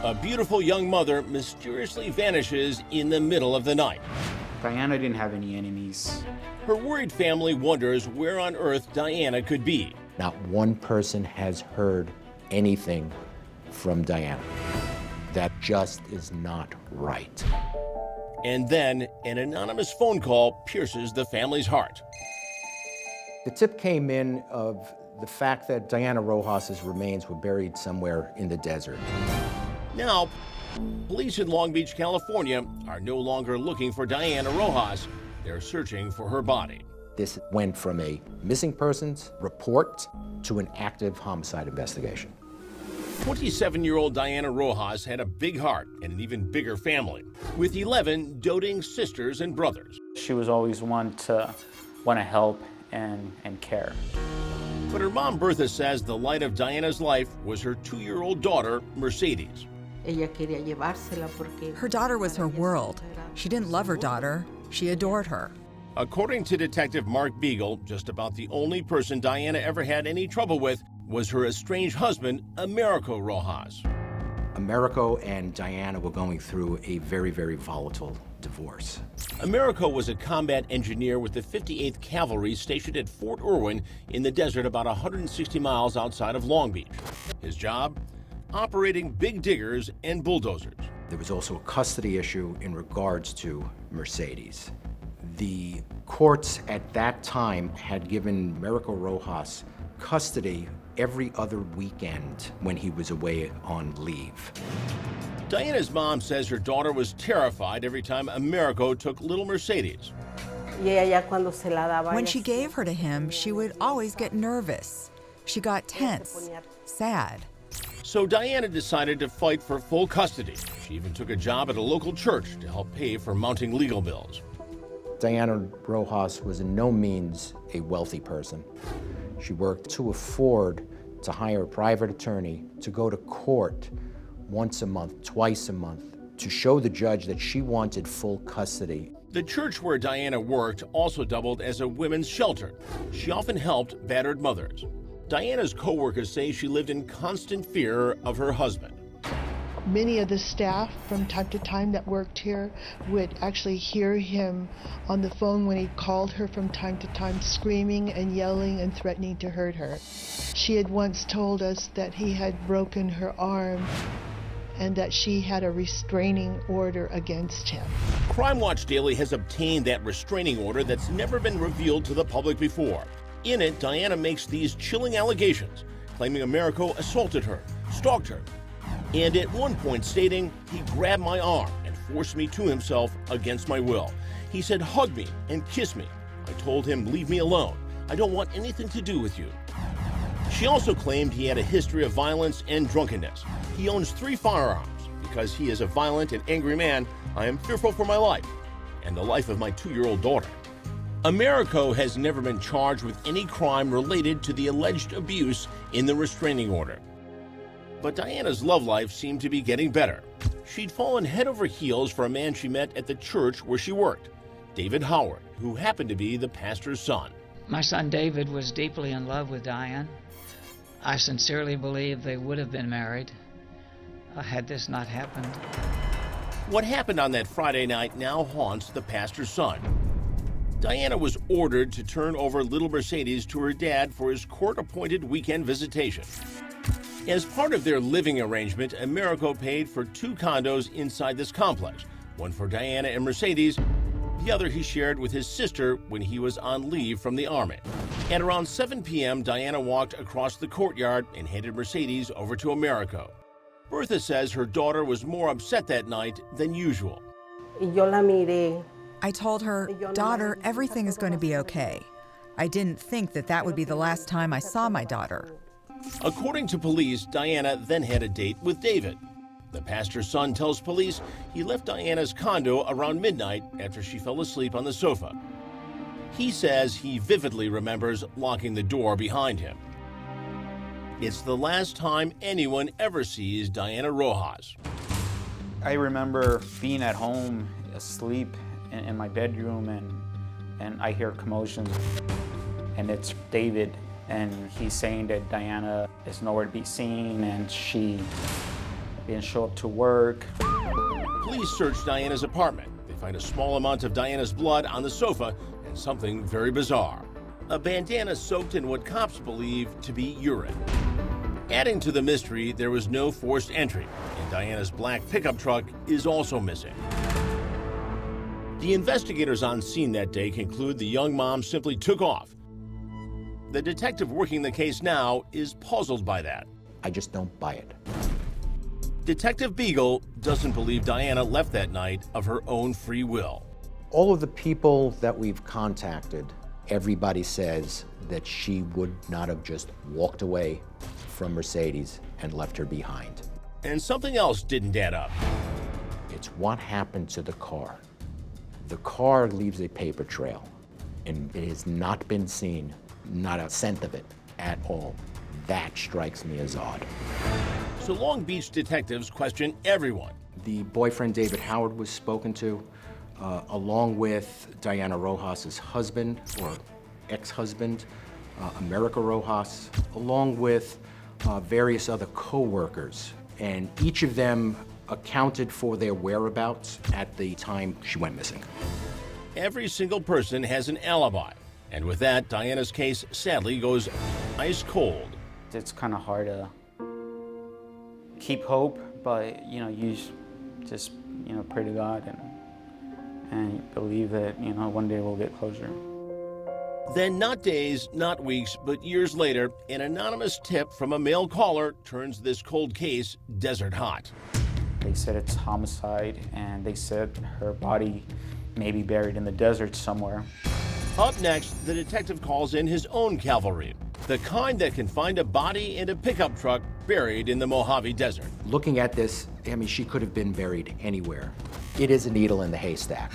A beautiful young mother mysteriously vanishes in the middle of the night. Diana didn't have any enemies. Her worried family wonders where on earth Diana could be. Not one person has heard anything from Diana. That just is not right. And then an anonymous phone call pierces the family's heart. The tip came in of the fact that Diana Rojas's remains were buried somewhere in the desert. Now, police in Long Beach, California are no longer looking for Diana Rojas. They're searching for her body. This went from a missing persons report to an active homicide investigation. 27-year-old Diana Rojas had a big heart and an even bigger family, with 11 doting sisters and brothers. She was always one to want to help and care. But her mom, Bertha, says the light of Diana's life was her 2-year-old daughter, Mercedes. Her daughter was her world. She didn't love her daughter, she adored her. According to Detective Mark Beagle, just about the only person Diana ever had any trouble with was her estranged husband, Americo Rojas. Americo and Diana were going through a very, very volatile divorce. Americo was a combat engineer with the 58th Cavalry stationed at Fort Irwin in the desert about 160 miles outside of Long Beach. His job? Operating big diggers and bulldozers. There was also a custody issue in regards to Mercedes. The courts at that time had given Americo Rojas custody every other weekend when he was away on leave. Diana's mom says her daughter was terrified every time Americo took little Mercedes. When she gave her to him, she would always get nervous. She got tense, sad. So Diana decided to fight for full custody. She even took a job at a local church to help pay for mounting legal bills. Diana Rojas was in no means a wealthy person. She worked to afford to hire a private attorney to go to court once a month, twice a month, to show the judge that she wanted full custody. The church where Diana worked also doubled as a women's shelter. She often helped battered mothers. Diana's co-workers say she lived in constant fear of her husband. Many of the staff from time to time that worked here would actually hear him on the phone when he called her from time to time, screaming and yelling and threatening to hurt her. She had once told us that he had broken her arm and that she had a restraining order against him. Crime Watch Daily has obtained that restraining order that's never been revealed to the public before. In it, Diana makes these chilling allegations, claiming Americo assaulted her, stalked her, and at one point stating he grabbed my arm and forced me to himself against my will. He said, "Hug me and kiss me." I told him, "Leave me alone. I don't want anything to do with you." She also claimed he had a history of violence and drunkenness. He owns 3 firearms. Because he is a violent and angry man, I am fearful for my life and the life of my 2-year-old daughter. Americo has never been charged with any crime related to the alleged abuse in the restraining order. But Diana's love life seemed to be getting better. She'd fallen head over heels for a man she met at the church where she worked, David Howard, who happened to be the pastor's son. My son David was deeply in love with Diane. I sincerely believe they would have been married had this not happened. What happened on that Friday night now haunts the pastor's son. Diana was ordered to turn over little Mercedes to her dad for his court-appointed weekend visitation. As part of their living arrangement, Americo paid for 2 condos inside this complex, one for Diana and Mercedes, the other he shared with his sister when he was on leave from the Army. At around 7 p.m., Diana walked across the courtyard and handed Mercedes over to Americo. Bertha says her daughter was more upset that night than usual. I told her, "Daughter, everything is going to be okay." I didn't think that that would be the last time I saw my daughter. According to police, Diana then had a date with David. The pastor's son tells police he left Diana's condo around midnight after she fell asleep on the sofa. He says he vividly remembers locking the door behind him. It's the last time anyone ever sees Diana Rojas. I remember being at home, asleep in my bedroom, and I hear commotion. And it's David, and he's saying that Diana is nowhere to be seen, and she didn't show up to work. Police search Diana's apartment. They find a small amount of Diana's blood on the sofa and something very bizarre. A bandana soaked in what cops believe to be urine. Adding to the mystery, there was no forced entry, and Diana's black pickup truck is also missing. The investigators on scene that day conclude the young mom simply took off. The detective working the case now is puzzled by that. I just don't buy it. Detective Beagle doesn't believe Diana left that night of her own free will. All of the people that we've contacted, everybody says that she would not have just walked away from Mercedes and left her behind. And something else didn't add up. It's what happened to the car. The car leaves a paper trail, and it has not been seen, not a scent of it at all. That strikes me as odd. So Long Beach detectives question everyone. The boyfriend, David Howard, was spoken to, along with Diana Rojas's husband, or ex-husband, America Rojas, along with various other co-workers. And each of them accounted for their whereabouts at the time she went missing. Every single person has an alibi. And with that, Diana's case sadly goes ice cold. It's kind of hard to keep hope, but you just pray to God and believe that one day we'll get closure. Then not days, not weeks, but years later, an anonymous tip from a male caller turns this cold case desert hot. They said it's homicide, and they said her body may be buried in the desert somewhere. Up next, the detective calls in his own cavalry, the kind that can find a body in a pickup truck buried in the Mojave Desert. Looking at this, I mean, she could have been buried anywhere. It is a needle in the haystack.